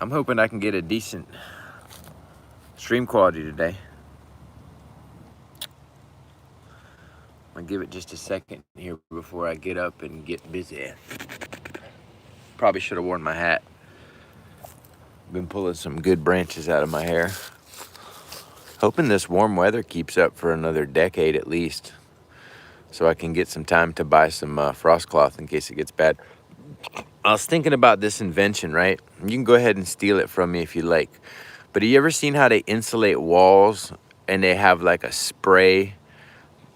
I'm hoping I can get a decent stream quality today. I'll give it just a second here before I get up and get busy. Probably should have worn my hat. Been pulling some good branches out of my hair. Hoping this warm weather keeps up for another decade at least, so I can get some time to buy some frost cloth in case it gets bad. I was thinking about this invention, right? You can go ahead and steal it from me if you like. But have you ever seen how they insulate walls and they have like a spray?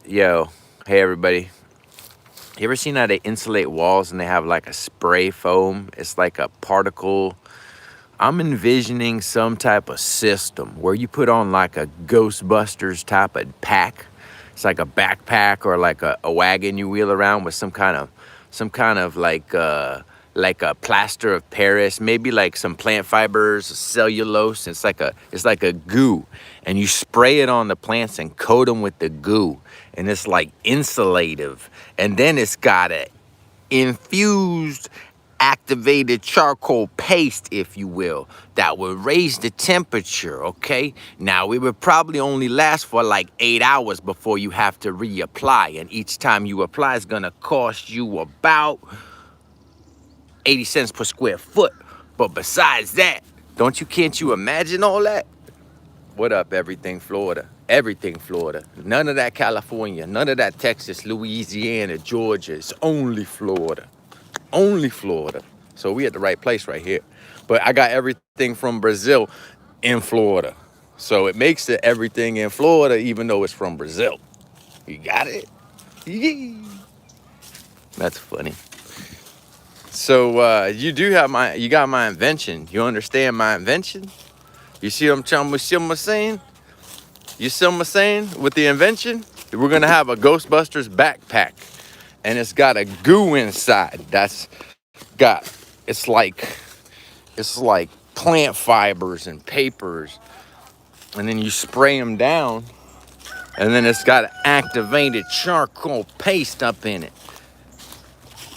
Yo, hey everybody. You ever seen how they insulate walls and they have like a spray foam? It's like a particle. I'm envisioning some type of system where you put on like a Ghostbusters type of pack. It's like a backpack or like a wagon you wheel around with some kind of like a plaster of Paris, maybe like some plant fibers, cellulose. It's like a goo, and you spray it on the plants and coat them with the goo, and it's like insulative, and then it's got a infused activated charcoal paste, if you will, that would raise the temperature. Okay, now it would probably only last for like 8 hours before you have to reapply, and each time you apply is gonna cost you about 80 cents per square foot. But besides that, can't you imagine all that? What up, everything Florida? Everything Florida. None of that California, none of that Texas, Louisiana, Georgia. It's only Florida. Only Florida. So we at the right place right here. But I got everything from Brazil in Florida. So it makes it everything in Florida even though it's from Brazil. You got it? Yeah. That's funny. So you got my invention. You understand my invention? You see what I'm saying? You see what I'm saying with the invention? We're gonna have a Ghostbusters backpack, and it's got a goo inside. It's like plant fibers and papers, and then you spray them down, and then it's got activated charcoal paste up in it.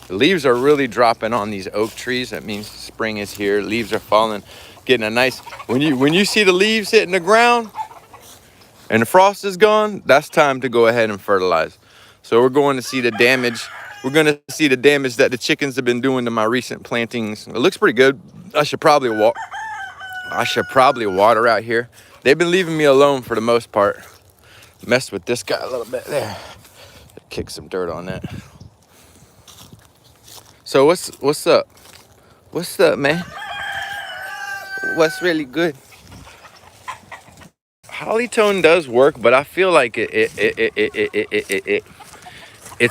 The leaves are really dropping on these oak trees. That means spring is here. Leaves are falling, getting a nice. When you see the leaves hitting the ground and the frost is gone, that's time to go ahead and fertilize. So we're going to see the damage. We're going to see the damage that the chickens have been doing to my recent plantings. It looks pretty good. I should probably water out here. They've been leaving me alone for the most part. Messed with this guy a little bit there. Kick some dirt on that. So what's up? What's up, man? What's really good? Hollytone does work, but I feel like it's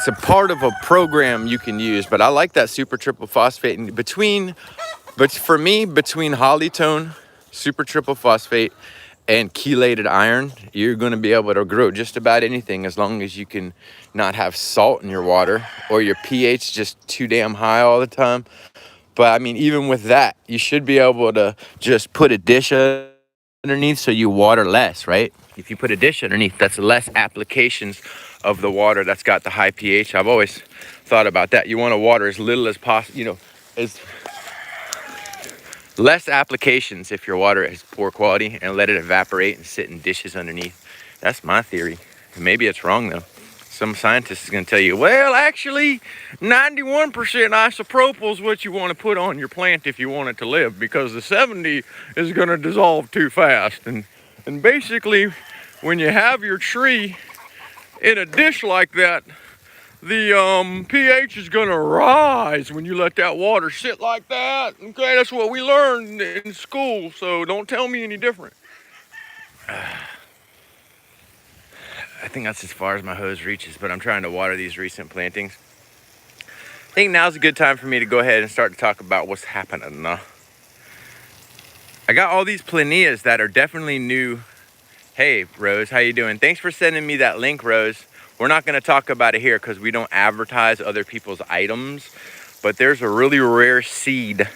a part of a program you can use. But I like that super triple phosphate. And for me, between Hollytone, super triple phosphate, and chelated iron, you're going to be able to grow just about anything as long as you can not have salt in your water or your pH just too damn high all the time. But I mean, even with that, you should be able to just put a dish underneath so you water less, right? If you put a dish underneath, that's less applications of the water that's got the high pH. I've always thought about that. You want to water as little as possible, as less applications if your water is poor quality, and let it evaporate and sit in dishes underneath. That's my theory. Maybe it's wrong though. Some scientist is going to tell you, well, actually 91% isopropyl is what you want to put on your plant if you want it to live, because the 70 is going to dissolve too fast. And basically, when you have your tree in a dish like that, the pH is going to rise when you let that water sit like that. Okay, that's what we learned in school, so don't tell me any different. I think that's as far as my hose reaches, but I'm trying to water these recent plantings. I think now's a good time for me to go ahead and start to talk about what's happening. I got all these Plinias that are definitely new. Hey, Rose, how you doing? Thanks for sending me that link, Rose. We're not going to talk about it here because we don't advertise other people's items, but there's a really rare seed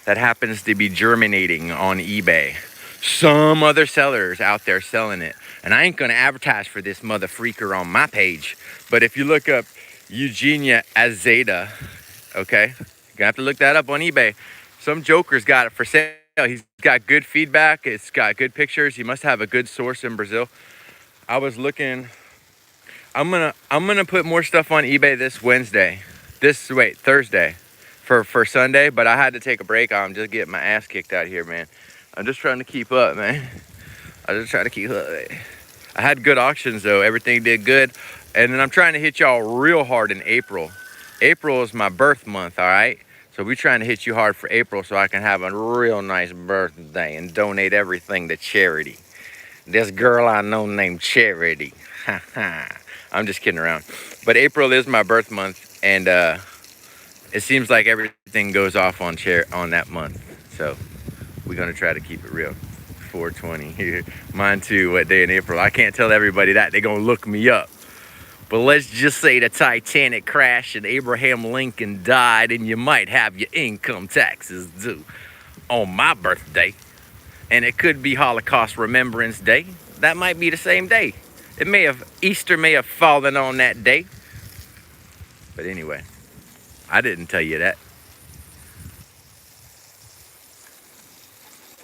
that happens to be germinating on eBay. Some other sellers out there selling it, and I ain't going to advertise for this mother freaker on my page. But if you look up Eugenia azeda, okay, you're going to have to look that up on eBay. Some joker's got it for sale He's got good feedback. It's got good pictures. He must have a good source in Brazil. I was looking. I'm gonna put more stuff on eBay this Wednesday. Thursday for Sunday. But I had to take a break. I'm just getting my ass kicked out here, man. I'm just trying to keep up, man. I just try to keep up. I had good auctions though. Everything did good. And then I'm trying to hit y'all real hard in April. April is my birth month, all right? So we're trying to hit you hard for April so I can have a real nice birthday and donate everything to charity. This girl I know named Charity. I'm just kidding around. But April is my birth month, and it seems like everything goes off on that month. So we're gonna try to keep it real. 420 here. Mine too, what day in April? I can't tell everybody that. They're gonna look me up. But let's just say the Titanic crashed and Abraham Lincoln died, and you might have your income taxes due on my birthday. And it could be Holocaust Remembrance Day. That might be the same day. Easter may have fallen on that day. But anyway, I didn't tell you that.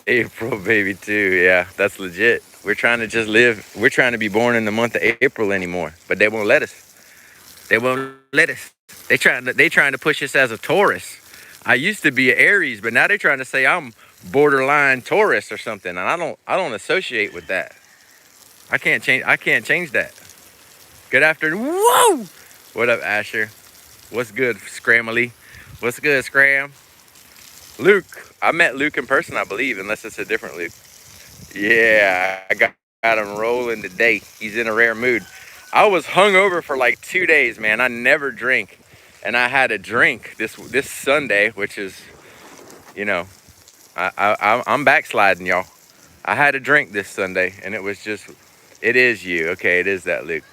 April, baby, too. Yeah, that's legit. We're trying to just live. We're trying to be born in the month of April anymore, but they won't let us. They won't let us. They trying to push us as a Taurus. I used to be an Aries, but now they're trying to say I'm borderline Taurus or something, and I don't associate with that. I can't change that. Good afternoon. Whoa! What up, Asher? What's good, Scramly? What's good, Scram? Luke. I met Luke in person, I believe, unless it's a different Luke. Yeah, I got him rolling today. He's in a rare mood. I was hungover for like 2 days, man. I never drink. And I had a drink this Sunday, which is, you know, I'm backsliding, y'all. I had a drink this Sunday, and it was just, it is you. Okay, it is that, Luke.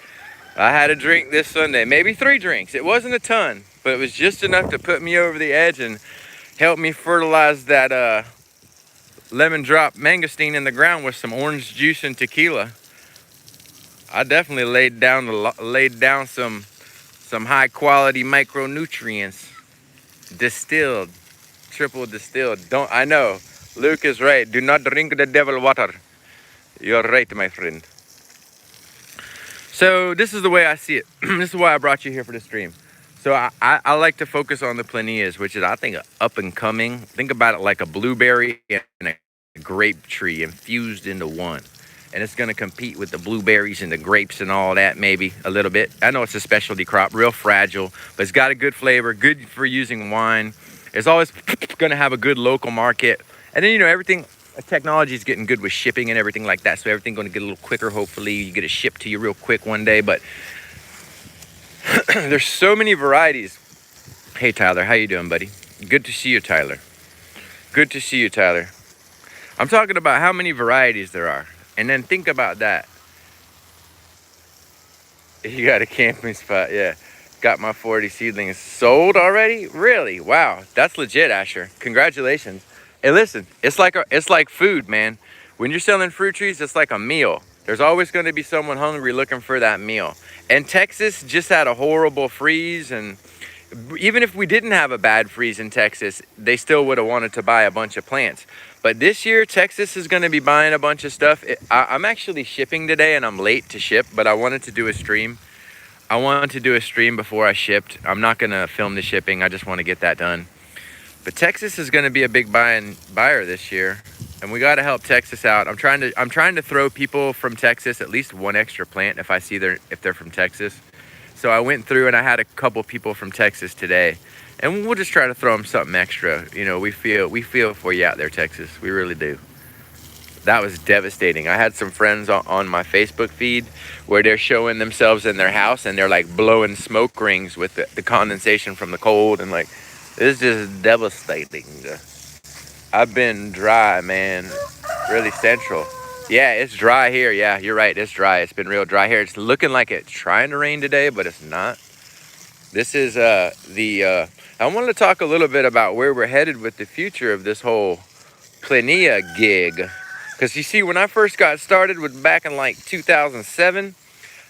I had a drink this Sunday, maybe 3 drinks. It wasn't a ton, but it was just enough to put me over the edge and help me fertilize that lemon drop mangosteen in the ground with some orange juice and tequila. I definitely laid down some high quality micronutrients, distilled, triple distilled. I know, Luke is right. Do not drink the devil water. You're right, my friend. So this is the way I see it. This is why I brought you here for the stream. So I like to focus on the Plinias, which is, I think, up and coming. Think about it like a blueberry and a grape tree infused into one. And it's going to compete with the blueberries and the grapes and all that, maybe a little bit. I know it's a specialty crop, real fragile, but it's got a good flavor, good for using wine. It's always going to have a good local market. And then, you know, everything, technology is getting good with shipping and everything like that. So everything's going to get a little quicker, hopefully. You get it shipped to you real quick one day. But there's so many varieties. Hey, Tyler, how you doing, buddy? Good to see you, Tyler. Good to see you, Tyler. I'm talking about how many varieties there are. And then think about that. You got a camping spot, yeah. Got my 40 seedlings sold already? Really? Wow, that's legit, Asher. Congratulations. Hey, listen, it's like food, man. When you're selling fruit trees, it's like a meal. There's always going to be someone hungry looking for that meal. And Texas just had a horrible freeze, and even if we didn't have a bad freeze in Texas, they still would have wanted to buy a bunch of plants. But this year, Texas is going to be buying a bunch of stuff. I'm actually shipping today, and I'm late to ship, but I wanted to do a stream. I wanted to do a stream before I shipped. I'm not going to film the shipping. I just want to get that done. But Texas is going to be a big buyer this year, and we got to help Texas out. I'm trying to throw people from Texas at least one extra plant if I see if they're from Texas. So I went through and I had a couple people from Texas today, and we'll just try to throw them something extra. You know, we feel for you out there, Texas. We really do. That was devastating. I had some friends on my Facebook feed where they're showing themselves in their house and they're like blowing smoke rings with the condensation from the cold, and like, it's just devastating. I've been dry, man, really central. Yeah, it's dry here. Yeah, you're right. It's dry. It's been real dry here. It's looking like it's trying to rain today, but it's not. This is I want to talk a little bit about where we're headed with the future of this whole Plinia gig. Because you see, when I first got started back in like 2007,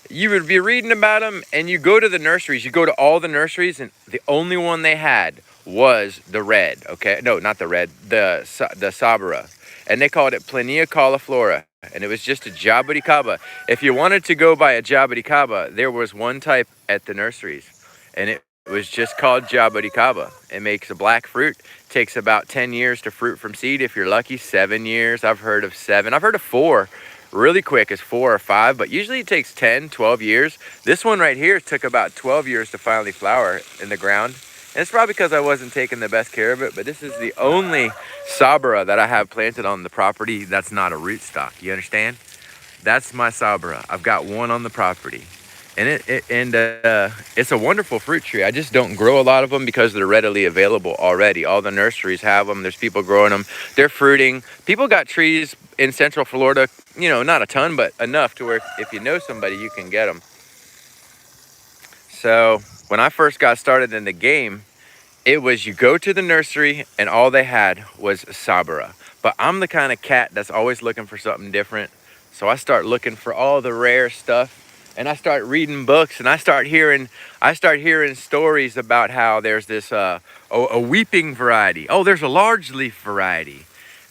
you would be reading about them and you go to the nurseries. You go to all the nurseries, and the only one they had was the red, okay? No, not the red, the Sabara. And they called it Plinia cauliflora. And it was just a jabuticaba. If you wanted to go buy a jabuticaba, there was one type at the nurseries. And it was just called jabuticaba. It makes a black fruit. Takes about 10 years to fruit from seed. If you're lucky, 7 years. I've heard of 7. I've heard of 4. Really quick is 4 or 5, but usually it takes 10, 12 years. This one right here took about 12 years to finally flower in the ground. And it's probably because I wasn't taking the best care of it, but this is the only Sabara that I have planted on the property that's not a rootstock. You understand? That's my Sabara. I've got one on the property. And it's a wonderful fruit tree. I just don't grow a lot of them because they're readily available already. All the nurseries have them. There's people growing them. They're fruiting. People got trees in Central Florida, you know, not a ton, but enough to where if you know somebody, you can get them. So when I first got started in the game, it was you go to the nursery and all they had was Sabara. But I'm the kind of cat that's always looking for something different. So I start looking for all the rare stuff, and I start reading books, and I start hearing stories about how there's this a weeping variety. Oh, there's a large leaf variety.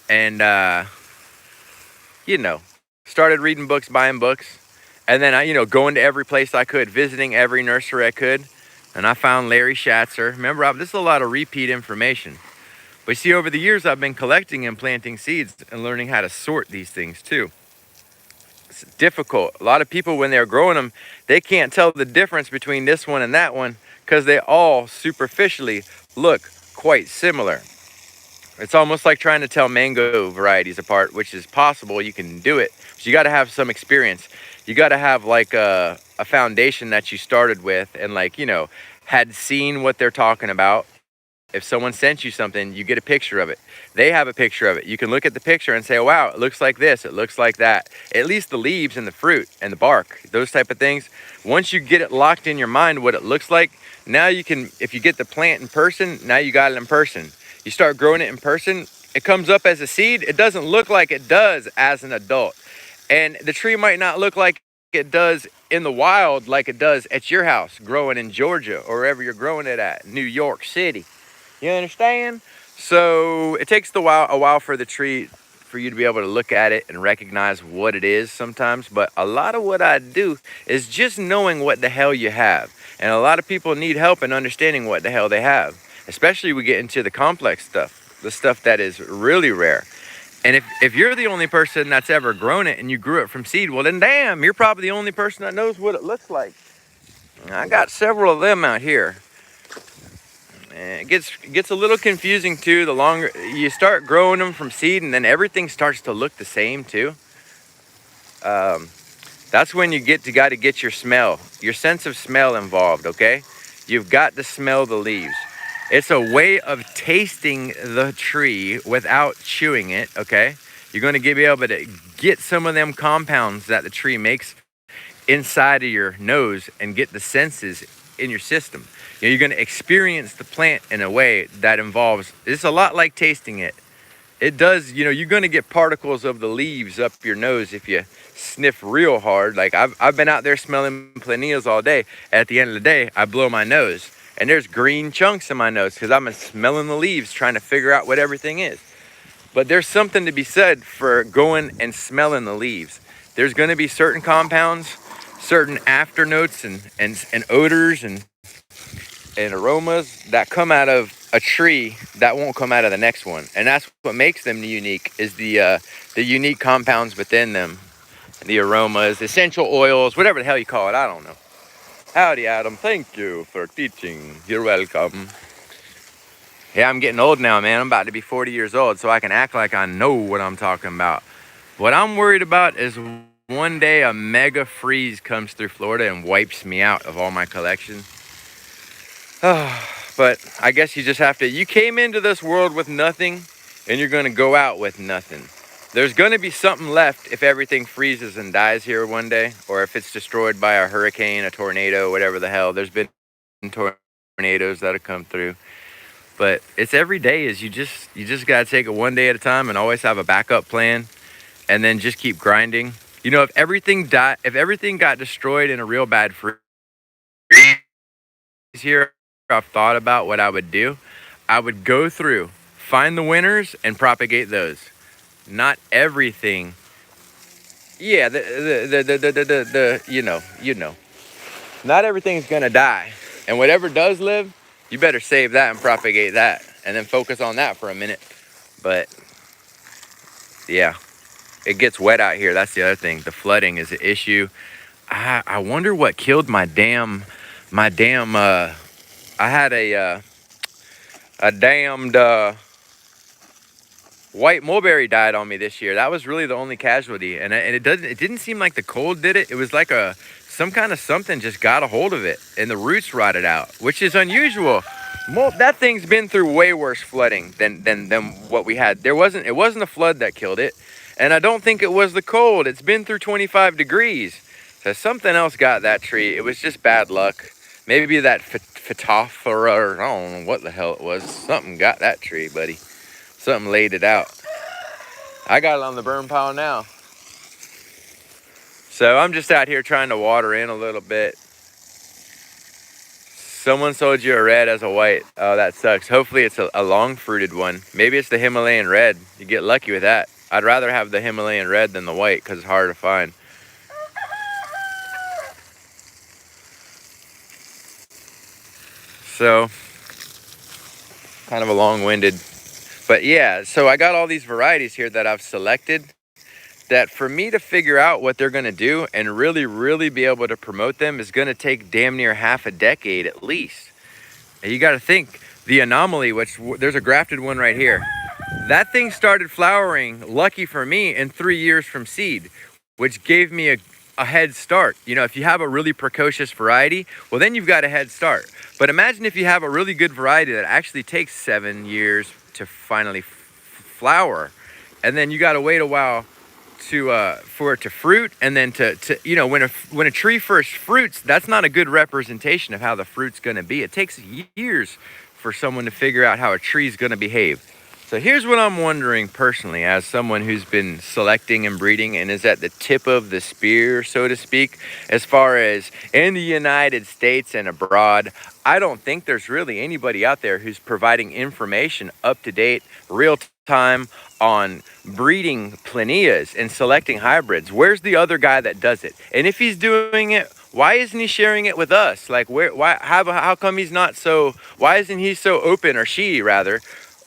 And you know, started reading books, buying books. And then I, going to every place I could, visiting every nursery I could. And I found Larry Schatzer. Remember, this is a lot of repeat information. But see, over the years, I've been collecting and planting seeds and learning how to sort these things too. It's difficult. A lot of people, when they're growing them, they can't tell the difference between this one and that one because they all superficially look quite similar. It's almost like trying to tell mango varieties apart, which is possible. You can do it, but you got to have some experience. You got to have like a foundation that you started with and had seen what they're talking about. If someone sent you something, you get a picture of it. They have a picture of it. You can look at the picture and say, oh, wow, it looks like this, it looks like that. At least the leaves and the fruit and the bark, those type of things. Once you get it locked in your mind what it looks like, now you can, if you get the plant in person, now you got it in person. You start growing it in person, it comes up as a seed. It doesn't look like it does as an adult. And the tree might not look like it does in the wild like it does at your house, growing in Georgia or wherever you're growing it at, New York City. You understand? So it takes a while for the tree, for you to be able to look at it and recognize what it is sometimes. But a lot of what I do is just knowing what the hell you have. And a lot of people need help in understanding what the hell they have. Especially we get into the complex stuff, the stuff that is really rare. And if you're the only person that's ever grown it and you grew it from seed, well then damn, you're probably the only person that knows what it looks like. I got several of them out here. And it gets a little confusing too. The longer you start growing them from seed, and then everything starts to look the same too. That's when you got to get your sense of smell involved. Okay, you've got to smell the leaves. It's a way of tasting the tree without chewing it. Okay, you're going to be able to get some of them compounds that the tree makes inside of your nose and get the senses in your system. You're going to experience the plant in a way that involves, it's a lot like tasting it. It does, you're going to get particles of the leaves up your nose if you sniff real hard. Like I've been out there smelling Plinias all day. At the end of the day, I blow my nose and there's green chunks in my nose because I'm smelling the leaves trying to figure out what everything is. But there's something to be said for going and smelling the leaves. There's going to be certain compounds, certain afternotes and odors and aromas that come out of a tree that won't come out of the next one. And that's what makes them unique, is the unique compounds within them. The aromas, essential oils, whatever the hell you call it, I don't know. Howdy, Adam. Thank you for teaching. You're welcome. Yeah, I'm getting old now, man. I'm about to be 40 years old, so I can act like I know what I'm talking about. What I'm worried about is one day a mega freeze comes through Florida and wipes me out of all my collection. But I guess you just have to, you came into this world with nothing and you're going to go out with nothing. There's going to be something left if everything freezes and dies here one day, or if it's destroyed by a hurricane, a tornado, whatever the hell. There's been tornadoes that have come through. But it's every day is you just got to take it one day at a time and always have a backup plan and then just keep grinding. If everything got destroyed in a real bad freeze here, I've thought about what I would do. I would go through, find the winners, and propagate those. Not everything. Yeah, the you know. Not everything's gonna die. And whatever does live, you better save that and propagate that. And then focus on that for a minute. But yeah, it gets wet out here. That's the other thing. The flooding is an issue. I wonder what killed my damn, I had a damned, white mulberry died on me this year. That was really the only casualty. And it didn't seem like the cold did it. It was like some kind of something just got a hold of it and the roots rotted out, which is unusual. That thing's been through way worse flooding than what we had. It wasn't a flood that killed it. And I don't think it was the cold. It's been through 25 degrees. So something else got that tree. It was just bad luck. Maybe that phytophthora, or I don't know what the hell it was. Something got that tree, buddy. Something laid it out. I got it on the burn pile now. So I'm just out here trying to water in a little bit. Someone sold you a red as a white. Oh, that sucks. Hopefully it's a long fruited one. Maybe it's the Himalayan red. You get lucky with that. I'd rather have the Himalayan red than the white because it's hard to find. So, kind of a long-winded. But yeah, so I got all these varieties here that I've selected that for me to figure out what they're going to do and really, really be able to promote them is going to take damn near half a decade at least. And you got to think, the anomaly, which there's a grafted one right here. That thing started flowering, lucky for me, in 3 years from seed, which gave me a head start. You know, if you have a really precocious variety, well, then you've got a head start. But imagine if you have a really good variety that actually takes 7 years to finally flower, and then you got to wait a while for it to fruit, and then to you know, when a tree first fruits, that's not a good representation of how the fruit's going to be. It takes years for someone to figure out how a tree's going to behave. So here's what I'm wondering personally, as someone who's been selecting and breeding and is at the tip of the spear, so to speak, as far as in the United States and abroad. I don't think there's really anybody out there who's providing information up to date, real time on breeding Plinias and selecting hybrids. Where's the other guy that does it? And if he's doing it, why isn't he sharing it with us? Like, how come he's not so, why isn't he so open, or she rather?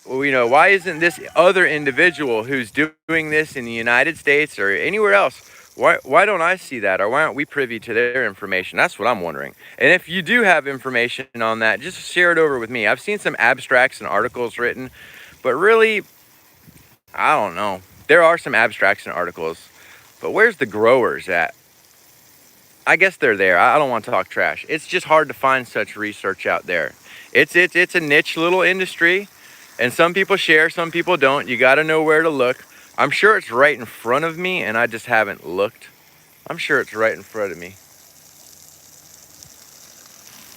You know, why isn't this other individual who's doing this in the United States or anywhere else, why don't I see that? Or why aren't we privy to their information? That's what I'm wondering. And if you do have information on that, just share it over with me. I've seen some abstracts and articles written, but really, I don't know. There are some abstracts and articles, but where's the growers at? I guess they're there. I don't want to talk trash. It's just hard to find such research out there. It's a niche little industry. And some people share, some people don't. You got to know where to look. I'm sure it's right in front of me, and I just haven't looked. I'm sure it's right in front of me.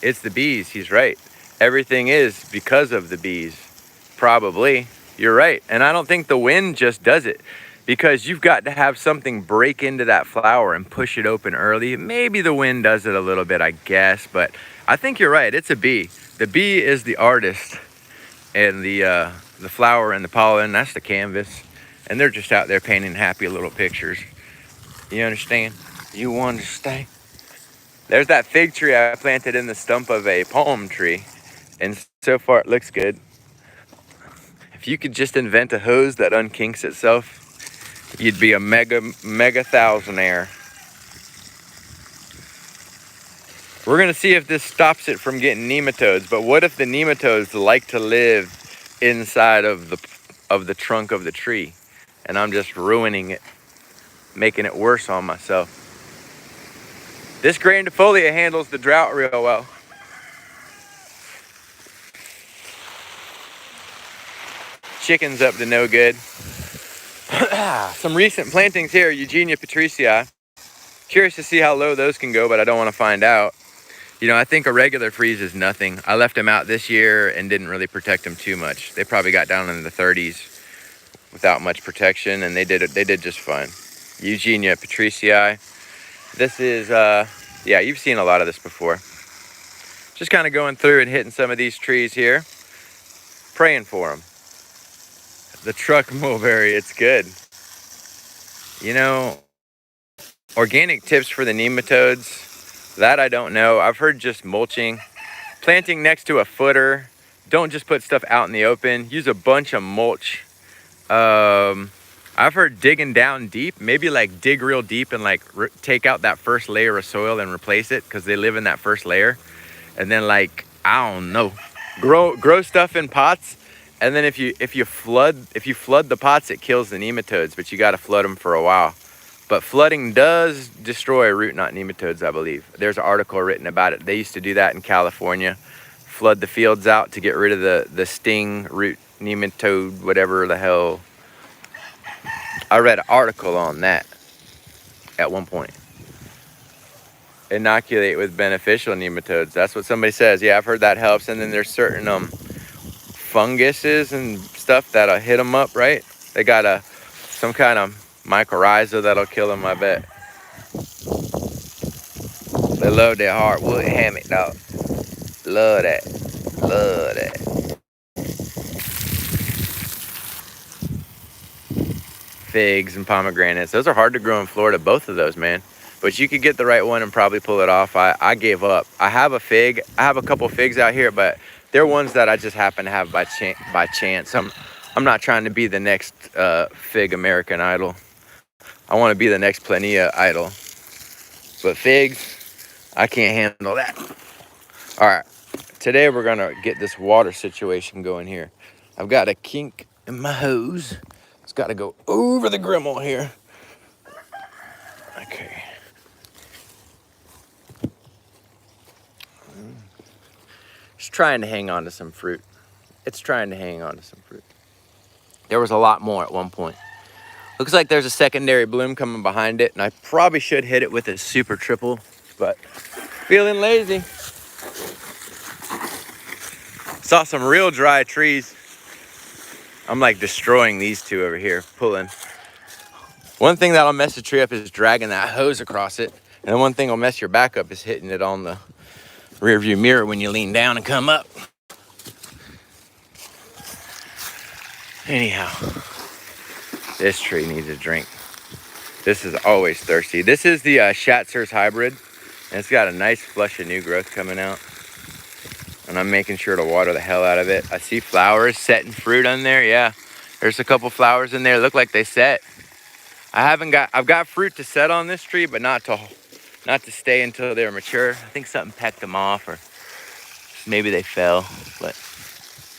It's the bees. He's right. Everything is because of the bees. Probably. You're right. And I don't think the wind just does it, because you've got to have something break into that flower and push it open early. Maybe the wind does it a little bit, I guess. But I think you're right. It's a bee. The bee is the artist. And the flower and the pollen, that's the canvas. And they're just out there painting happy little pictures. You understand? You understand? There's that fig tree I planted in the stump of a palm tree. And so far it looks good. If you could just invent a hose that unkinks itself, you'd be a mega thousandaire. We're going to see if this stops it from getting nematodes. But what if the nematodes like to live inside of the trunk of the tree, and I'm just ruining it, making it worse on myself? This grandifolia handles the drought real well. Chicken's up to no good. Some recent plantings here, Eugenia patricii. Curious to see how low those can go, but I don't want to find out. You know, I think a regular freeze is nothing. I left them out this year and didn't really protect them too much. They probably got down in the 30s without much protection, and they did just fine. Eugenia patricii. This is, yeah, you've seen a lot of this before. Just kind of going through and hitting some of these trees here. praying for them. The truck mulberry, it's good. You know, organic tips for the nematodes, that I don't know. I've heard just mulching. Planting next to a footer. Don't just put stuff out in the open. Use a bunch of mulch. I've heard digging down deep, maybe like dig real deep and like take out that first layer of soil and replace it, because they live in that first layer. And then like, I don't know, grow stuff in pots. And then if you flood the pots, it kills the nematodes, but you got to flood them for a while. But flooding does destroy root knot nematodes, I believe. There's an article written about it. They used to do that in California. Flood the fields out to get rid of the sting, root nematode, whatever the hell. I read an article on that at one point. Inoculate with beneficial nematodes. That's what somebody says. Yeah, I've heard that helps. And then there's certain funguses and stuff that'll hit them up, right? They got some kind of mycorrhiza that'll kill them, I bet. They love their hardwood hammock, dog. Love that. Love that. Figs and pomegranates. Those are hard to grow in Florida, both of those, man. But you could get the right one and probably pull it off. I gave up. I have a fig. I have a couple figs out here, but they're ones that I just happen to have by chance. I'm not trying to be the next fig American Idol. I want to be the next Plinia Idol. But figs, I can't handle that. All right. Today we're gonna get this water situation going here. I've got a kink in my hose. It's got to go over the Grimmel here. Okay. Just trying to hang on to some fruit. It's trying to hang on to some fruit. There was a lot more at one point. Looks like there's a secondary bloom coming behind it, and I probably should hit it with a super triple, but feeling lazy. Saw some real dry trees. I'm like destroying these two over here, pulling. One thing that'll mess the tree up is dragging that hose across it. And then one thing will mess your back up is hitting it on the rear view mirror when you lean down and come up. Anyhow, this tree needs a drink. This is always thirsty. This is the Schatzer's hybrid. And it's got a nice flush of new growth coming out. And I'm making sure to water the hell out of it. I see flowers setting fruit on there. Yeah, there's a couple flowers in there. Look like they set. I've got fruit to set on this tree, but not to stay until they're mature. I think something pecked them off, or maybe they fell. But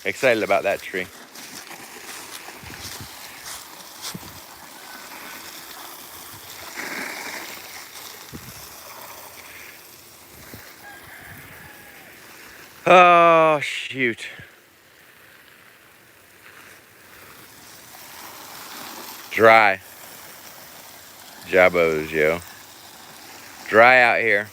excited about that tree. Oh, shoot. Dry. Jabos, yo. Dry out here.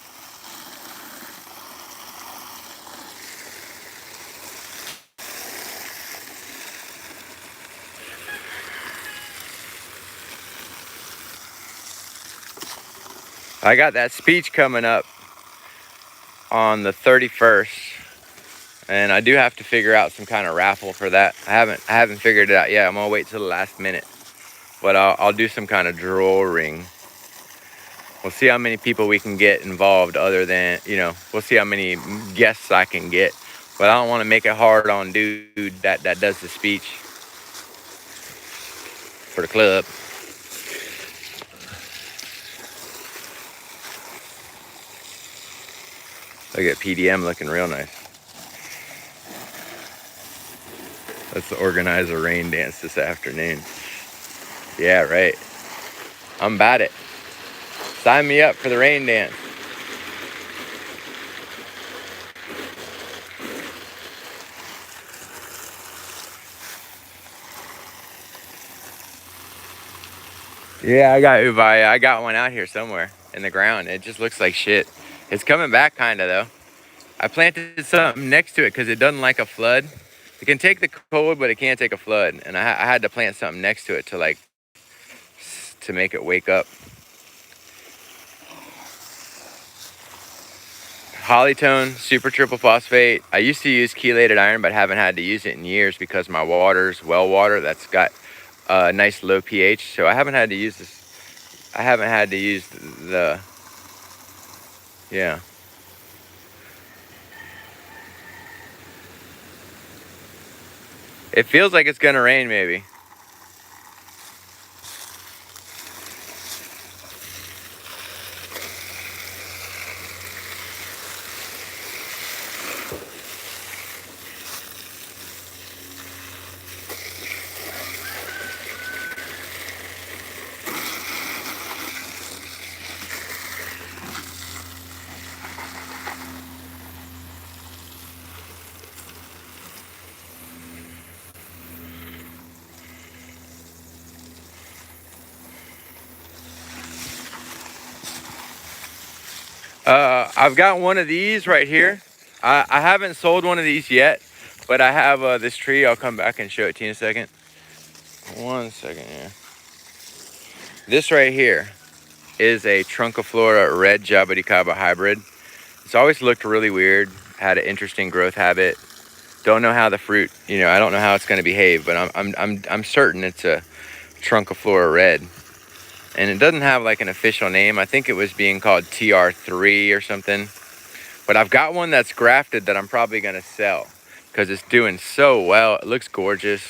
I got that speech coming up on the 31st. And I do have to figure out some kind of raffle for that. I haven't figured it out yet. I'm gonna wait till the last minute. But I'll do some kind of drawing. We'll see how many people we can get involved, other than, we'll see how many guests I can get. But I don't want to make it hard on dude that does the speech for the club. Look at PDM looking real nice. Let's organize a rain dance this afternoon. Yeah, right. I'm about it. Sign me up for the rain dance. Yeah, I got uvaya. I got one out here somewhere in the ground. It just looks like shit. It's coming back kind of, though. I planted something next to it because it doesn't like a flood. It can take the cold, but it can't take a flood. And I had to plant something next to it to make it wake up. Polytone, super triple phosphate. I used to use chelated iron, but haven't had to use it in years because my water's well water that's got a nice low pH. So I haven't had to use this. I haven't had to use the yeah. It feels like it's gonna rain maybe. I've got one of these right here. I haven't sold one of these yet, but I have this tree. I'll come back and show it to you in a second. 1 second here. This right here is a Trunciflora red Jabuticaba hybrid. It's always looked really weird, had an interesting growth habit. Don't know how the fruit, you know, I don't know how it's going to behave, but I'm certain it's a Trunciflora red. And it doesn't have like an official name. I think it was being called TR3 or something. But I've got one that's grafted that I'm probably gonna sell because it's doing so well. It looks gorgeous.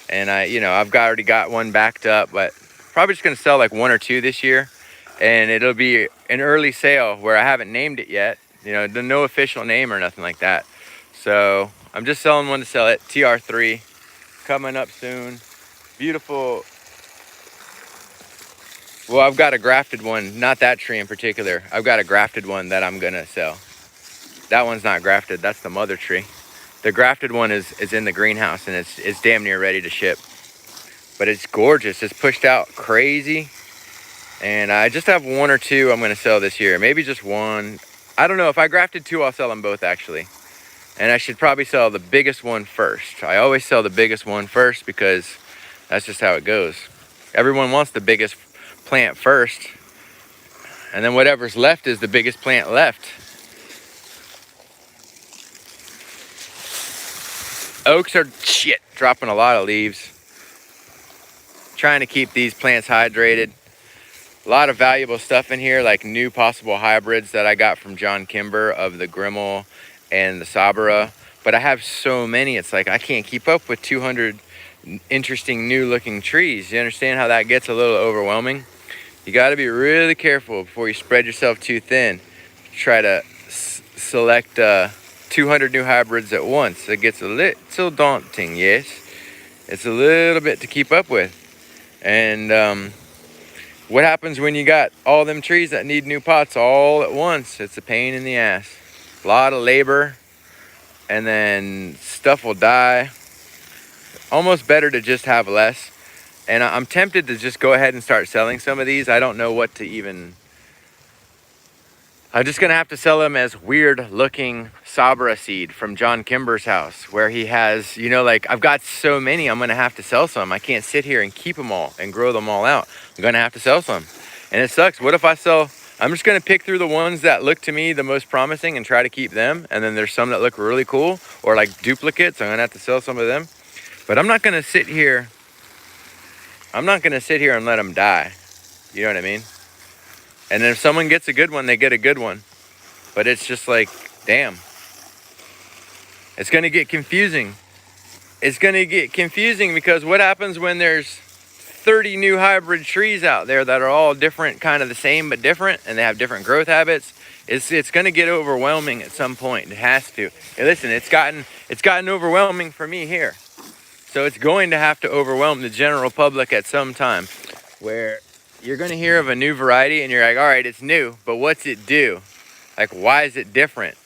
And I've already got one backed up, but probably just gonna sell like 1 or 2 this year. And it'll be an early sale where I haven't named it yet. You know, no official name or nothing like that. So I'm just selling one to sell it. TR3 coming up soon. Beautiful. Well, I've got a grafted one, not that tree in particular. I've got a grafted one that I'm gonna sell. That one's not grafted, that's the mother tree. The grafted one is in the greenhouse and it's damn near ready to ship. But it's gorgeous, it's pushed out crazy. And I just have 1 or 2 I'm gonna sell this year. Maybe just 1. I don't know, if I grafted 2, I'll sell them both actually. And I should probably sell the biggest one first. I always sell the biggest one first because that's just how it goes. Everyone wants the biggest plant first, and then whatever's left is the biggest plant left. Oaks are dropping a lot of leaves. Trying to keep these plants hydrated. A lot of valuable stuff in here, like new possible hybrids that I got from John Kimber of the Grimmel and the Sabara. But I have so many, it's like I can't keep up with 200 interesting new looking trees. You understand how that gets a little overwhelming? You got to be really careful before you spread yourself too thin. Try to select 200 new hybrids at once. It gets a little daunting, yes. It's a little bit to keep up with. And what happens when you got all them trees that need new pots all at once? It's a pain in the ass. A lot of labor, and then stuff will die. Almost better to just have less. And I'm tempted to just go ahead and start selling some of these. I don't know what to even... I'm just gonna have to sell them as weird looking Sabra seed from John Kimber's house, where he has, you know, like I've got so many, I'm gonna have to sell some. I can't sit here and keep them all and grow them all out. I'm gonna have to sell some. And it sucks. What if I sell... I'm just gonna pick through the ones that look to me the most promising and try to keep them. And then there's some that look really cool or like duplicates. I'm gonna have to sell some of them. But I'm not gonna sit here and let them die. You know what I mean? And then if someone gets a good one, they get a good one. But it's just like, damn. It's gonna get confusing. It's gonna get confusing because what happens when there's 30 new hybrid trees out there that are all different, kind of the same but different, and they have different growth habits? It's gonna get overwhelming at some point. It has to. Hey, listen, it's gotten overwhelming for me here. So it's going to have to overwhelm the general public at some time, where you're going to hear of a new variety and you're like, all right, it's new, but what's it do? Like, why is it different?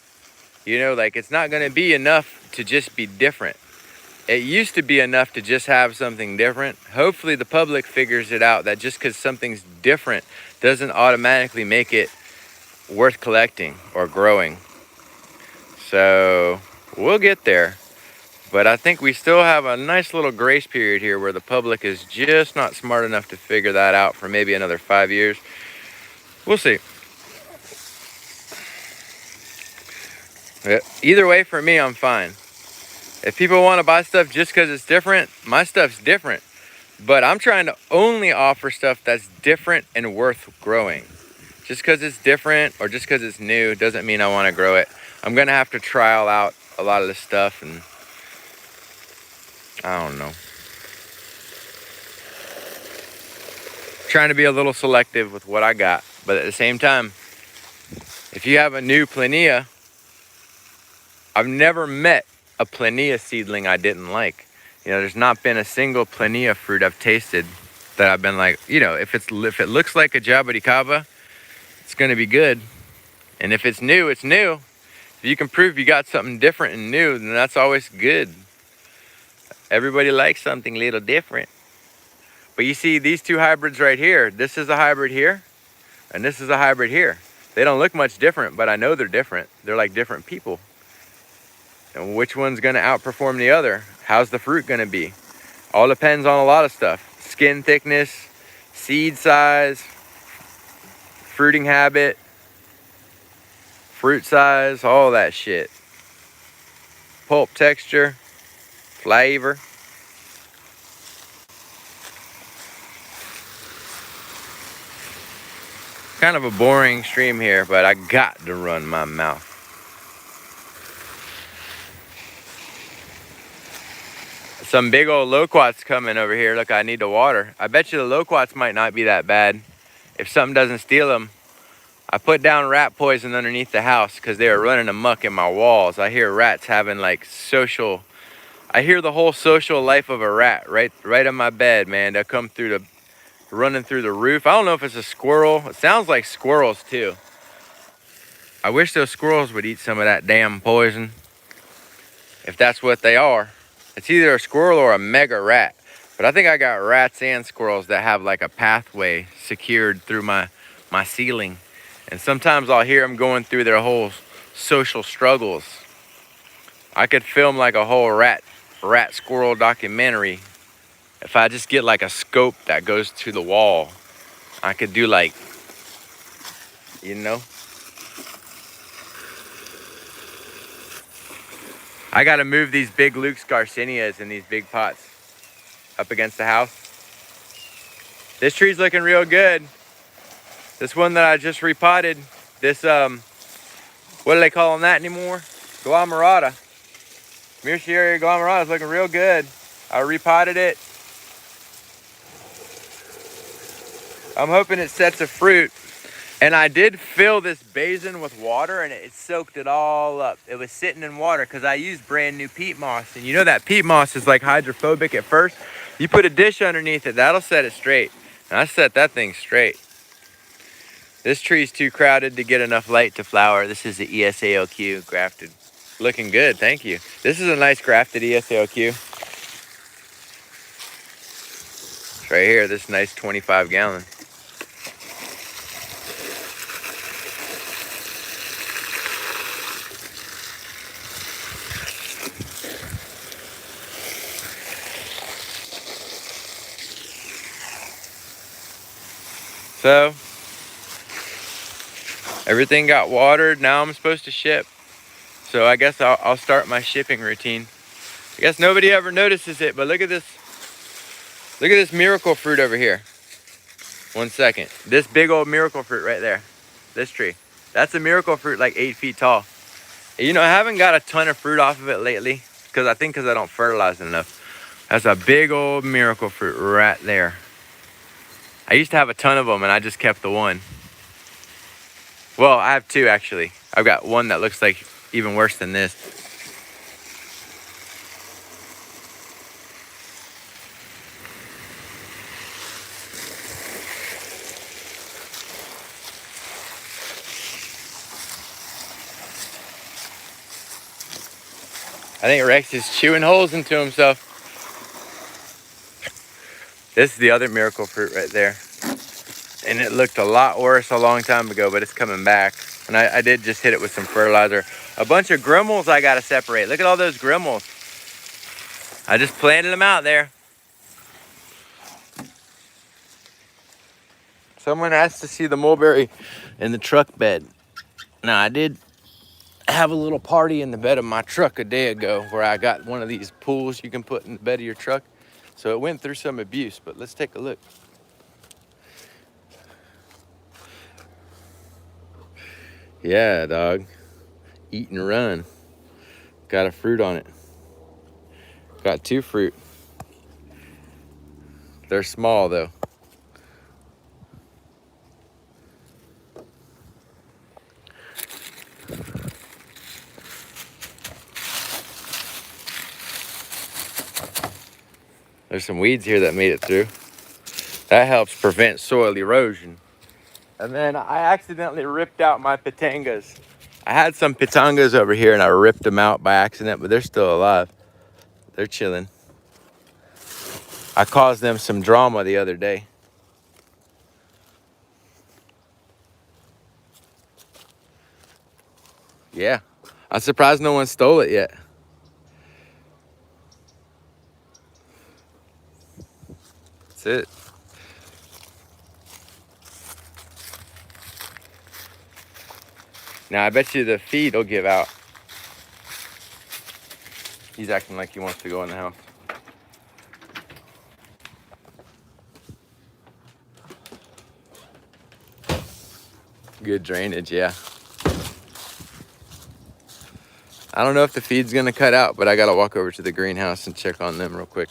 You know, like it's not going to be enough to just be different. It used to be enough to just have something different. Hopefully the public figures it out that just because something's different doesn't automatically make it worth collecting or growing. So we'll get there. But I think we still have a nice little grace period here where the public is just not smart enough to figure that out for maybe another 5 years. We'll see. Either way, for me, I'm fine. If people want to buy stuff just because it's different, my stuff's different. But I'm trying to only offer stuff that's different and worth growing. Just because it's different or just because it's new doesn't mean I want to grow it. I'm going to have to trial out a lot of this stuff, and I don't know. Trying to be a little selective with what I got. But at the same time, if you have a new Plinia, I've never met a Plinia seedling I didn't like. You know, there's not been a single Plinia fruit I've tasted that I've been like, you know, if it looks like a Jabuticaba, it's gonna be good. And if it's new, it's new. If you can prove you got something different and new, then that's always good. Everybody likes something a little different. But you see these two hybrids right here, this is a hybrid here, and this is a hybrid here. They don't look much different, but I know they're different. They're like different people. And which one's gonna outperform the other? How's the fruit gonna be? All depends on a lot of stuff. Skin thickness, seed size, fruiting habit, fruit size, all that shit. Pulp texture, flavor. Kind of a boring stream here, but I got to run my mouth. Some big old loquats coming over here. Look, I need to water. I bet you the loquats might not be that bad if something doesn't steal them. I put down rat poison underneath the house because they were running amok in my walls. I hear rats having like social, I hear the whole social life of a rat right in my bed, man. They'll come through the, running through the roof. I don't know if it's a squirrel. It sounds like squirrels too. I wish those squirrels would eat some of that damn poison. If that's what they are. It's either a squirrel or a mega rat. But I think I got rats and squirrels that have like a pathway secured through my ceiling. And sometimes I'll hear them going through their whole social struggles. I could film like a whole rat squirrel documentary. If I just get like a scope that goes to the wall, I could do like, you know. I gotta move these big Luke's Garcinias in these big pots up against the house. This tree's looking real good. This one that I just repotted, this, what do they call that anymore? Glomerata. Myrciaria glomerata is looking real good. I repotted it. I'm hoping it sets a fruit. And I did fill this basin with water and it soaked it all up. It was sitting in water because I used brand new peat moss. And you know that peat moss is like hydrophobic at first. You put a dish underneath it, that'll set it straight. And I set that thing straight. This tree's too crowded to get enough light to flower. This is the ESALQ grafted. Looking good, thank you. This is a nice grafted ESALQ. It's right here, this nice 25 gallon. So, everything got watered. Now I'm supposed to ship. So I guess I'll start my shipping routine. I guess nobody ever notices it, but look at this. Look at this miracle fruit over here. 1 second. This big old miracle fruit right there. This tree. That's a miracle fruit like 8 feet tall. You know, I haven't got a ton of fruit off of it lately because I don't fertilize it enough. That's a big old miracle fruit right there. I used to have a ton of them and I just kept the one. Well, I have two actually. I've got one that looks like even worse than this. I think Rex is chewing holes into himself. This is the other miracle fruit right there. And it looked a lot worse a long time ago, but it's coming back. And I did just hit it with some fertilizer. A bunch of grimmels I gotta separate. Look at all those grimmels. I just planted them out there. Someone asked to see the mulberry in the truck bed. Now I did have a little party in the bed of my truck a day ago where I got one of these pools you can put in the bed of your truck. So it went through some abuse, but let's take a look. Yeah, dog. Eat and run. Got a fruit on it. Got 2 fruit. They're small though. There's some weeds here that made it through. That helps prevent soil erosion. And then I accidentally ripped out my pitangas. I had some pitangas over here and I ripped them out by accident, but they're still alive. They're chilling. I caused them some drama the other day. Yeah, I'm surprised no one stole it yet. That's it. Now I bet you the feed will give out. He's acting like he wants to go in the house. Good drainage, yeah. I don't know if the feed's gonna cut out, but I gotta walk over to the greenhouse and check on them real quick.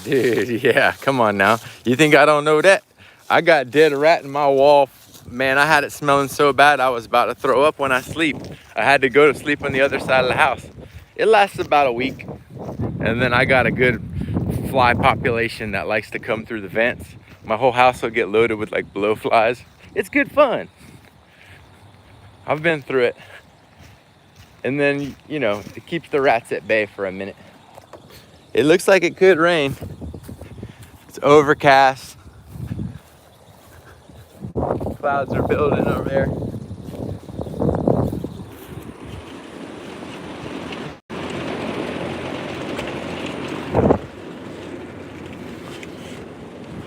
Dude, yeah, come on now. You think I don't know that? I got dead rat in my wall. Man, I had it smelling so bad I was about to throw up when I sleep. I had to go to sleep on the other side of the house. It lasts about a week. And then I got a good fly population that likes to come through the vents. My whole house will get loaded with like blowflies. It's good fun. I've been through it. And then, you know, it keeps the rats at bay for a minute. It looks like it could rain. It's overcast. Clouds are building over there.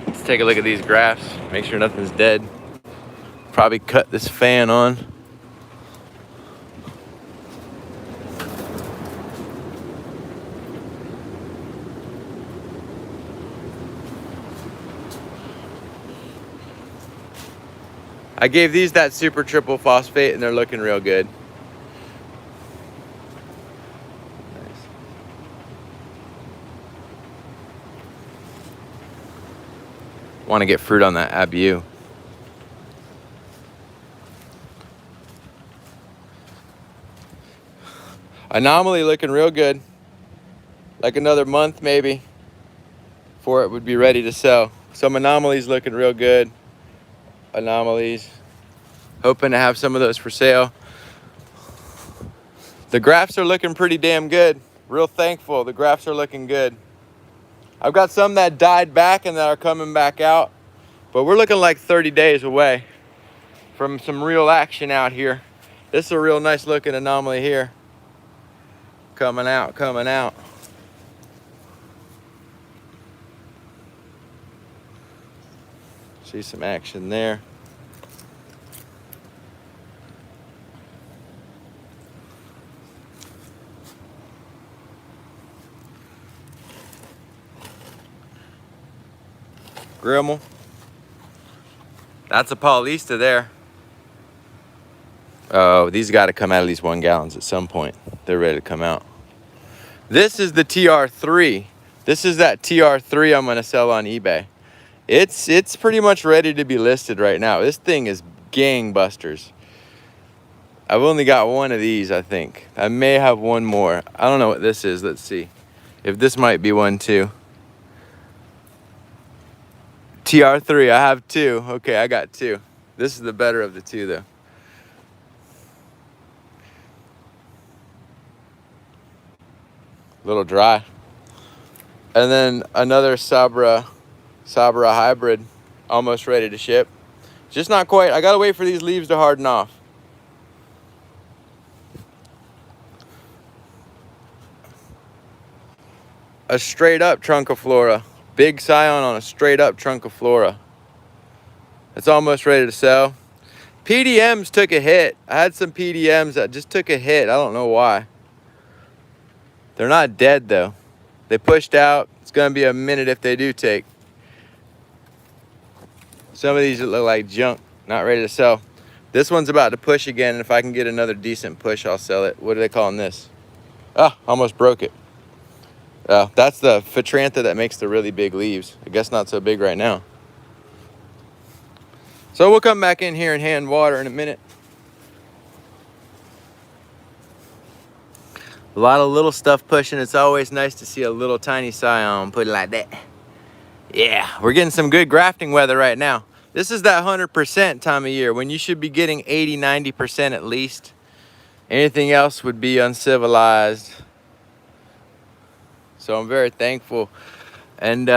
Let's take a look at these graphs. Make sure nothing's dead. Probably cut this fan on. I gave these that super triple phosphate and they're looking real good. Nice. Want to get fruit on that abu. Anomaly looking real good. Like another month maybe before it would be ready to sell. Some anomalies looking real good. Anomalies. Hoping to have some of those for sale. The graphs are looking pretty damn good. Real thankful. The graphs are looking good. I've got some that died back and that are coming back out. But we're looking like 30 days away from some real action out here. This is a real nice looking anomaly here. Coming out, coming out. See some action there. Grimmel. That's a Paulista there. Oh, these got to come out at least 1 gallon at some point. They're ready to come out. This is the TR3. This is that TR3 I'm gonna sell on eBay. It's pretty much ready to be listed right now. This thing is gangbusters. I've only got one of these, I think. I may have one more. I don't know what this is. Let's see. If this might be one too. TR3, I have 2. Okay, I got 2. This is the better of the 2 though. A little dry. And then another Sabra hybrid, almost ready to ship. Just not quite. I gotta wait for these leaves to harden off. A straight up Trunciflora. Big scion on a straight up Trunciflora. It's almost ready to sell. PDMs took a hit. I had some PDMs that just took a hit. I don't know why. They're not dead though. They pushed out. It's gonna be a minute if they do take. Some of these look like junk, not ready to sell. This one's about to push again, and if I can get another decent push, I'll sell it. What are they calling this? Oh, almost broke it. Oh, that's the Phatrantha that makes the really big leaves. I guess not so big right now. So we'll come back in here and hand water in a minute. A lot of little stuff pushing. It's always nice to see a little tiny scion, put it like that. Yeah, we're getting some good grafting weather right now. This is that 100% time of year when you should be getting 80, 90% at least. Anything else would be uncivilized. So I'm very thankful. And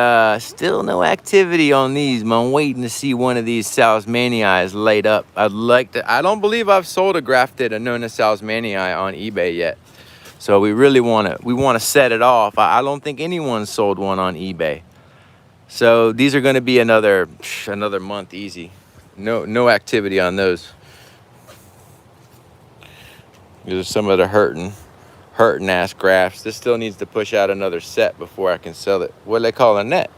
still no activity on these. I'm waiting to see one of these Salzmanii laid up. I'd like to. I don't believe I've sold a grafted Annona Salzmanii on eBay yet. So we really want to set it off. I don't think anyone's sold one on eBay. So these are going to be another month easy. No activity on those. These are some of the hurting ass grafts. This still needs to push out another set before I can sell it. What do they call a net?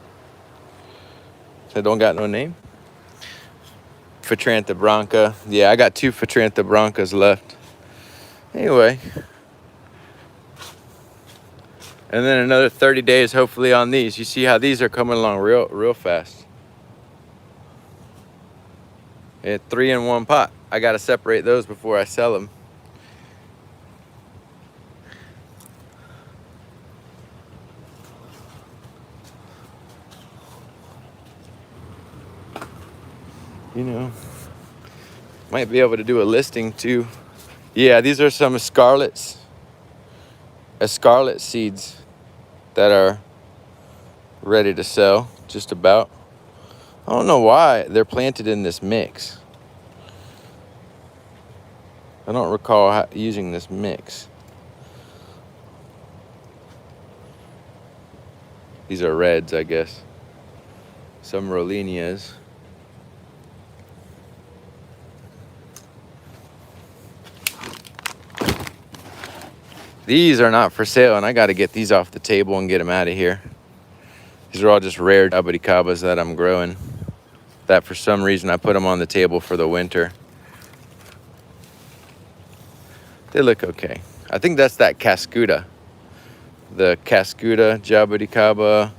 They don't got no name. Phatrantha bronca. Yeah, I got 2 Phatrantha broncas left. Anyway. And then another 30 days hopefully on these. You see how these are coming along real fast. Yeah, 3 in 1 pot. I got to separate those before I sell them. You know, might be able to do a listing too. Yeah, these are some scarlet seeds that are ready to sell, just about. I don't know why they're planted in this mix. I don't recall using this mix. These are reds, I guess. Some Rolinias. These are not for sale, and I got to get these off the table and get them out of here. These are all just rare jabuticabas that I'm growing. That for some reason I put them on the table for the winter. They look okay. I think that's that Cascuda. The Cascuda jabuticaba.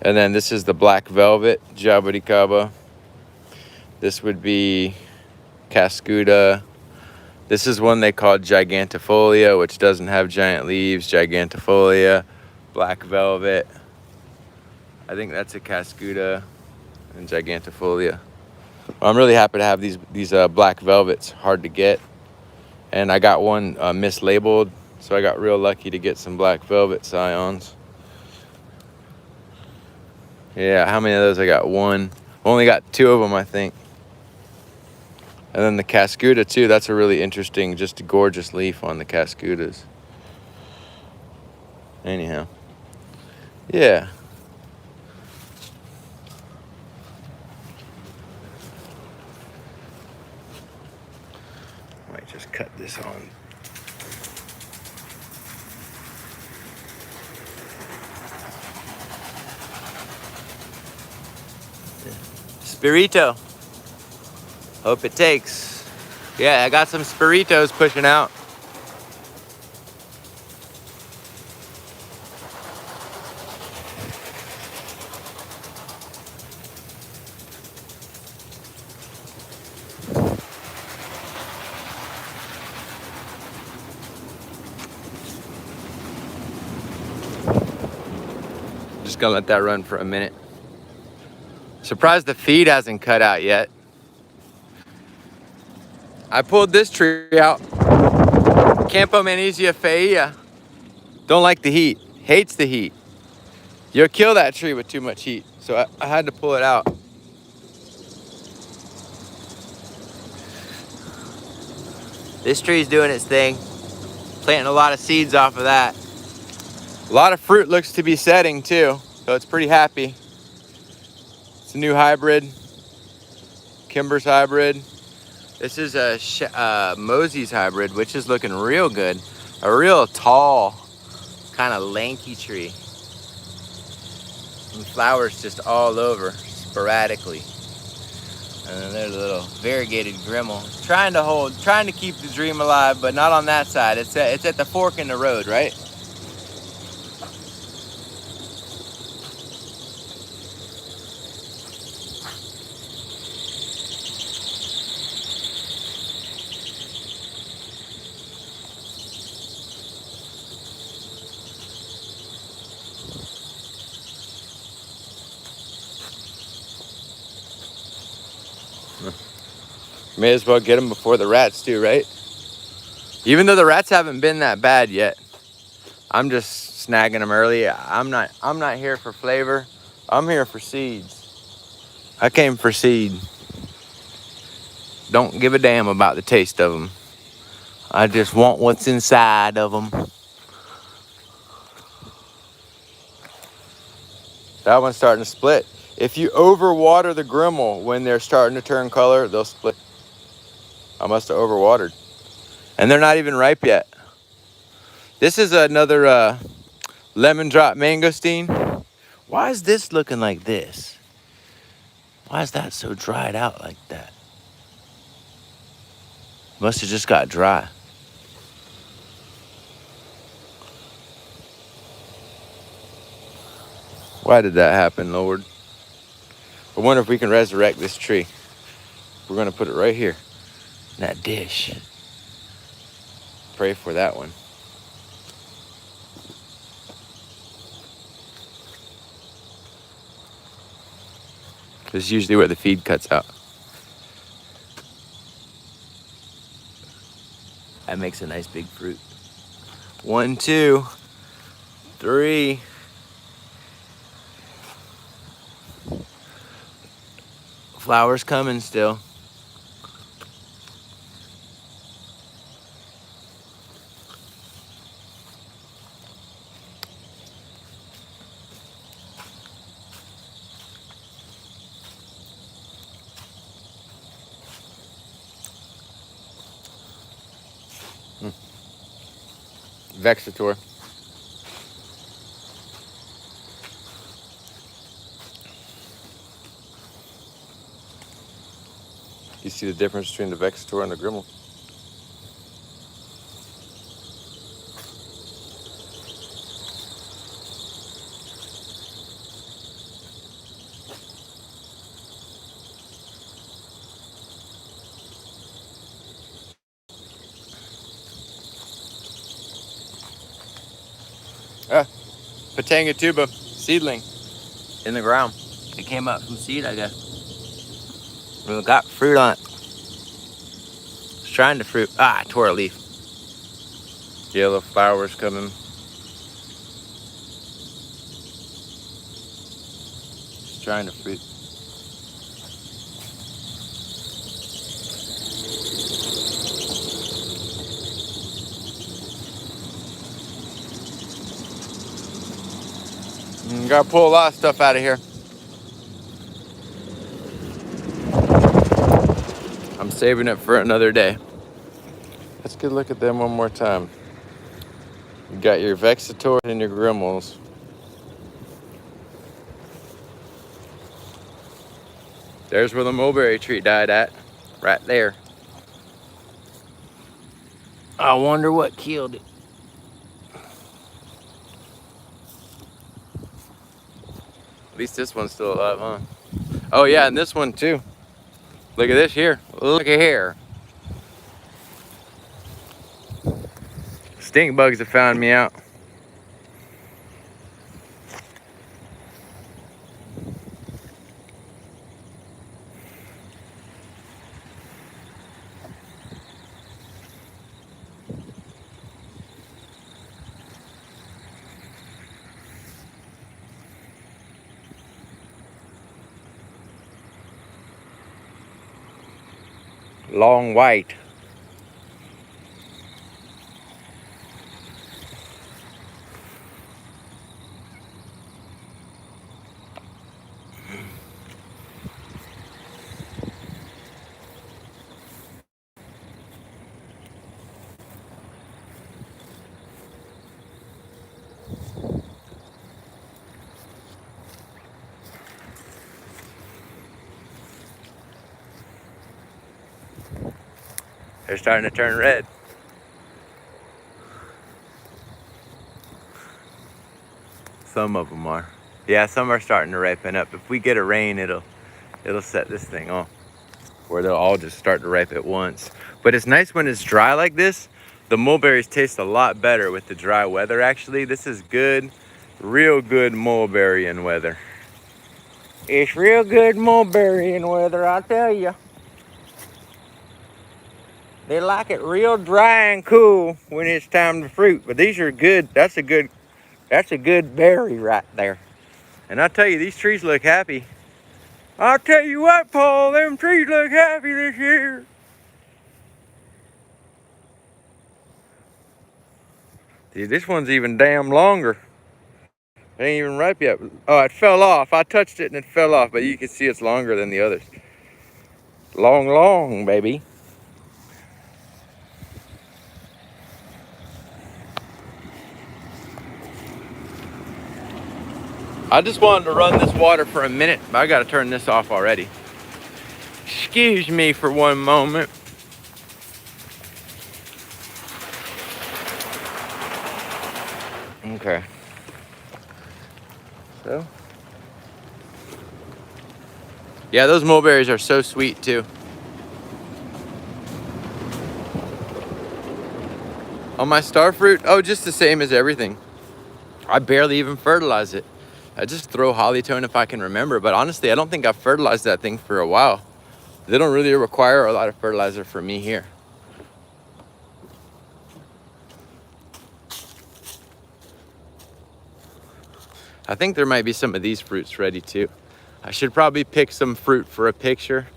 And then this is the black velvet jabuticaba. This would be Cascuda. This is one they call Gigantifolia, which doesn't have giant leaves. Gigantifolia, black velvet. I think that's a Cascuda and Gigantifolia. Well, I'm really happy to have these black velvets, hard to get. And I got one mislabeled, so I got real lucky to get some black velvet scions. Yeah, how many of those? I got 1. Only got 2 of them, I think. And then the Cascuda too, that's a really interesting, just a gorgeous leaf on the Cascudas. Anyhow, yeah. Might just cut this on. Spirito. Hope it takes. Yeah, I got some Spiritos pushing out. Just gonna let that run for a minute. Surprised the feed hasn't cut out yet. I pulled this tree out. Campomagnesia feia. Don't like the heat. Hates the heat. You'll kill that tree with too much heat. So I had to pull it out. This tree's doing its thing. Planting a lot of seeds off of that. A lot of fruit looks to be setting too. So it's pretty happy. It's a new hybrid. Kimber's hybrid. This is a Mosey's hybrid, which is looking real good. A real tall, kind of lanky tree. And flowers just all over, sporadically. And then there's a little variegated grimmel. Trying to keep the dream alive, but not on that side. It's at the fork in the road, right? May as well get them before the rats do, right? Even though the rats haven't been that bad yet. I'm just snagging them early. I'm not here for flavor. I'm here for seeds. I came for seed. Don't give a damn about the taste of them. I just want what's inside of them. That one's starting to split. If you overwater the grimmel when they're starting to turn color, they'll split. I must have overwatered. And they're not even ripe yet. This is another lemon drop mangosteen. Why is this looking like this? Why is that so dried out like that? Must have just got dry. Why did that happen, Lord? I wonder if we can resurrect this tree. We're gonna put it right here in that dish. Pray for that one. This is usually where the feed cuts out. That makes a nice big fruit. 1, 2, 3. Flowers coming still. Vexator. You see the difference between the Vexator and the Grimmel? Ah, Patanga tuba, seedling in the ground. It came up from seed, I guess. Well, it got fruit on it. It's trying to fruit. Ah, I tore a leaf. Yellow flowers coming. It's trying to fruit. Gotta pull a lot of stuff out of here. I'm saving it for another day. Let's get a look at them one more time. You got your Vexator and your Grimmels. There's where the mulberry tree died at, right there. I wonder what killed it. At least this one's still alive, huh? Oh yeah, and this one too. Look at this here. Look at here. Stink bugs have found me out. Long white. They're starting to turn red. Some of them are. Yeah, some are starting to ripen up. If we get a rain, it'll set this thing off, where they'll all just start to ripe at once. But it's nice when it's dry like this. The mulberries taste a lot better with the dry weather, actually. This is good, real good mulberrying weather. It's real good mulberrying weather, I tell you. They like it real dry and cool when it's time to fruit. But these are good. That's a good berry right there. And I tell you, these trees look happy. I'll tell you what, Paul, them trees look happy this year. Dude, this one's even damn longer. It ain't even ripe yet. Oh, it fell off. I touched it and it fell off, but you can see it's longer than the others. Long, baby. I just wanted to run this water for a minute, but I gotta turn this off already. Excuse me for one moment. Okay. So. Yeah, those mulberries are so sweet too. On my star fruit, oh, just the same as everything. I barely even fertilize it. I just throw Hollytone if I can remember, but honestly, I don't think I've fertilized that thing for a while. They don't really require a lot of fertilizer for me here. I think there might be some of these fruits ready too. I should probably pick some fruit for a picture.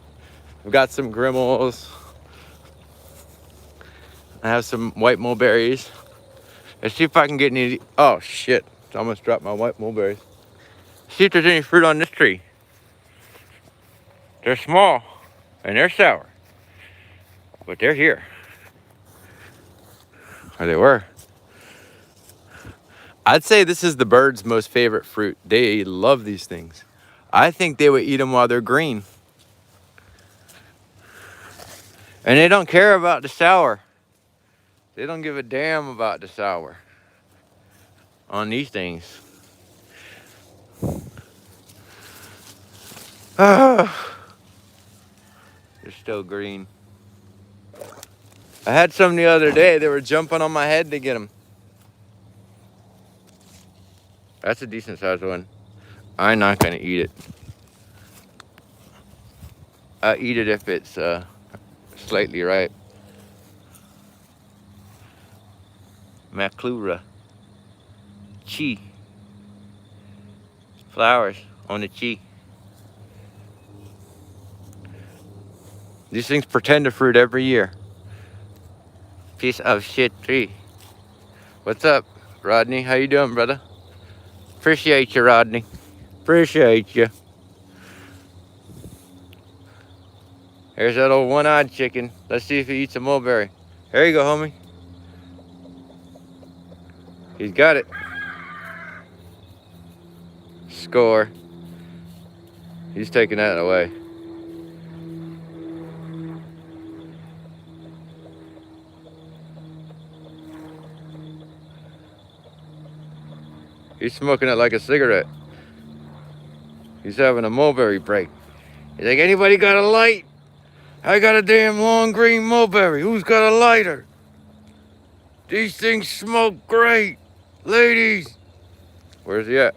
I've got some grimmels. I have some white mulberries. Let's see if I can get any. Oh shit, I almost dropped my white mulberries. See if there's any fruit on this tree. They're small and they're sour, but they're here. Or they were. I'd say this is the birds' most favorite fruit. They love these things. I think they would eat them while they're green. And they don't care about the sour. They don't give a damn about the sour on these things. They're still green. I had some the other day. They were jumping on my head to get them. That's a decent sized one. I'm not gonna eat it. I'll eat it if it's slightly ripe. Maclura. Chi. Flowers on the chi. These things pretend to fruit every year. Piece of shit tree. What's up, Rodney? How you doing, brother? Appreciate you, Rodney. Appreciate you. Here's that old one-eyed chicken. Let's see if he eats a mulberry. Here you go, homie. He's got it. Score. He's taking that away. He's smoking it like a cigarette. He's having a mulberry break. He's like, anybody got a light? I got a damn long green mulberry. Who's got a lighter? These things smoke great. Ladies. Where's he at?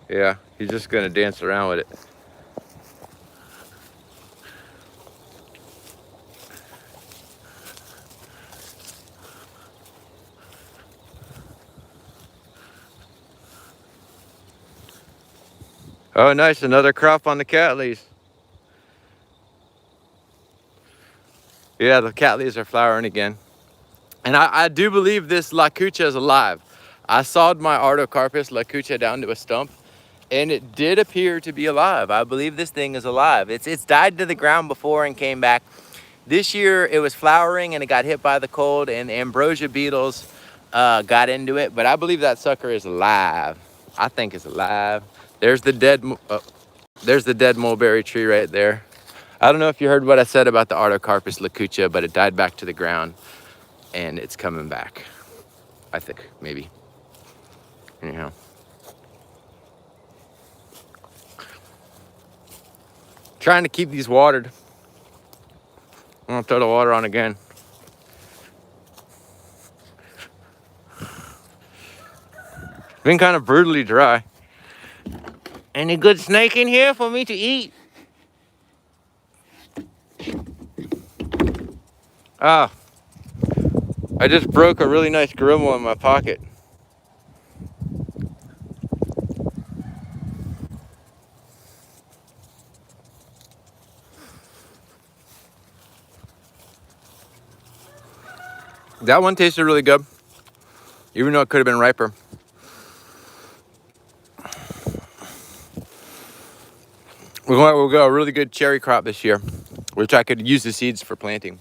Yeah, he's just gonna dance around with it. Oh, nice, another crop on the cat leaves. Yeah, the cat leaves are flowering again. And I do believe this lacucha is alive. I sawed my Artocarpus lacucha down to a stump, and it did appear to be alive. I believe this thing is alive. It's died to the ground before and came back. This year it was flowering and it got hit by the cold, and ambrosia beetles got into it, but I believe that sucker is alive. I think it's alive. There's the there's the dead mulberry tree right there. I don't know if you heard what I said about the Artocarpus lacucha, but it died back to the ground and it's coming back. I think, maybe. Anyhow. Trying to keep these watered. I'm gonna throw the water on again. Been kind of brutally dry. Any good snake in here for me to eat? Ah, I just broke a really nice grimmel in my pocket. That one tasted really good, even though it could have been riper. We'll go a really good cherry crop this year, which I could use the seeds for planting.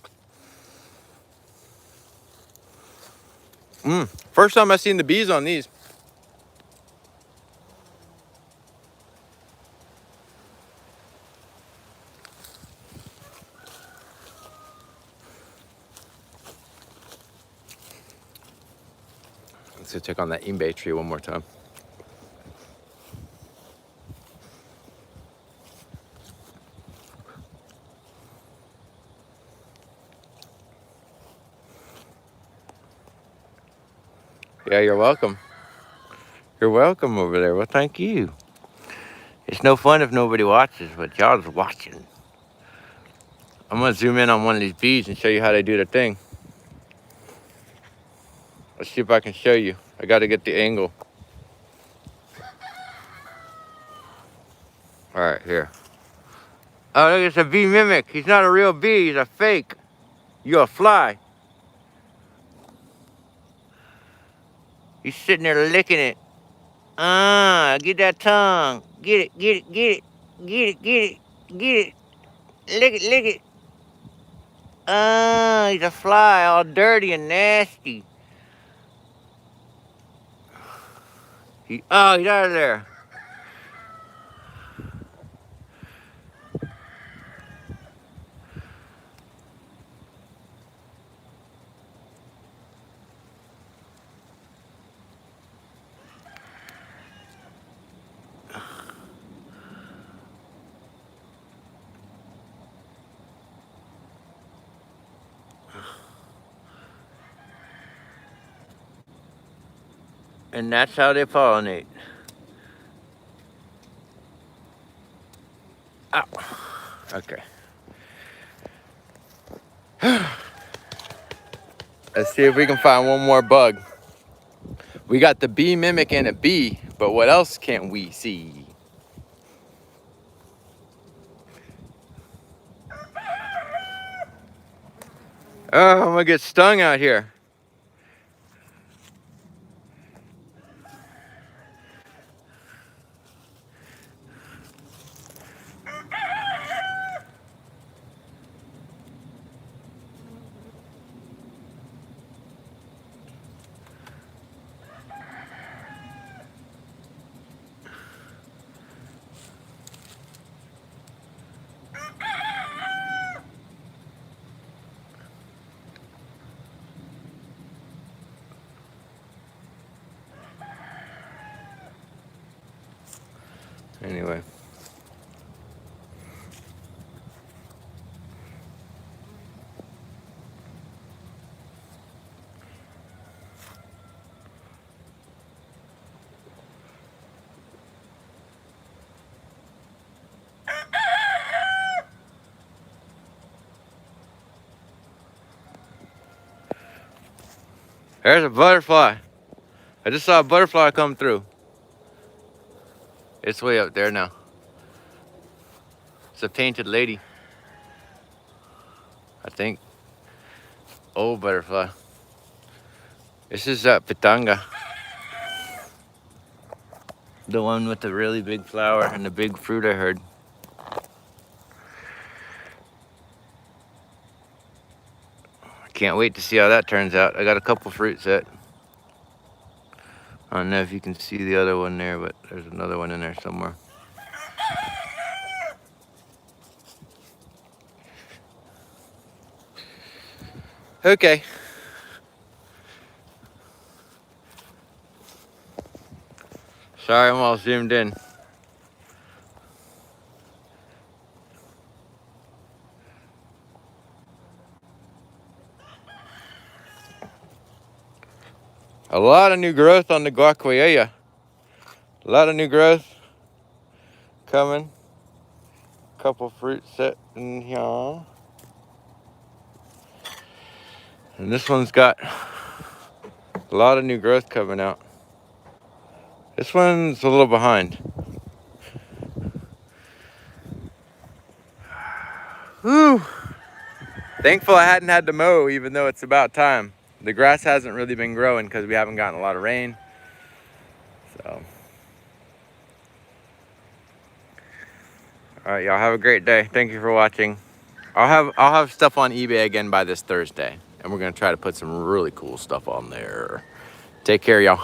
First time I've seen the bees on these. Let's go check on that imbe tree one more time. Yeah, you're welcome. You're welcome over there. Well, thank you. It's no fun if nobody watches, but y'all's watching. I'm gonna zoom in on one of these bees and show you how they do their thing. Let's see if I can show you. I gotta get the angle. All right, here. Oh, look, it's a bee mimic. He's not a real bee, he's a fake. You're a fly. He's sitting there licking it. Get that tongue. Get it, get it, get it, get it, get it, get it. Lick it, lick it. He's a fly, all dirty and nasty. He's out of there. And that's how they pollinate. Ow. Okay. Let's see if we can find one more bug. We got the bee mimic and a bee, but what else can we see? Oh, I'm gonna get stung out here. Anyway. There's a butterfly. I just saw a butterfly come through. It's way up there now. It's a painted lady, I think. Old butterfly. This is pitanga. The one with the really big flower and the big fruit, I heard. I can't wait to see how that turns out. I got a couple fruits set. I don't know if you can see the other one there, but there's another one in there somewhere. Okay. Sorry, I'm all zoomed in. A lot of new growth on the guacamayilla. A lot of new growth coming. Couple fruits sitting here. And this one's got a lot of new growth coming out. This one's a little behind. Whew. Thankful I hadn't had to mow, even though it's about time. The grass hasn't really been growing because we haven't gotten a lot of rain. So, all right, y'all have a great day. Thank you for watching. I'll have stuff on eBay again by this Thursday, and we're gonna try to put some really cool stuff on there. Take care, y'all.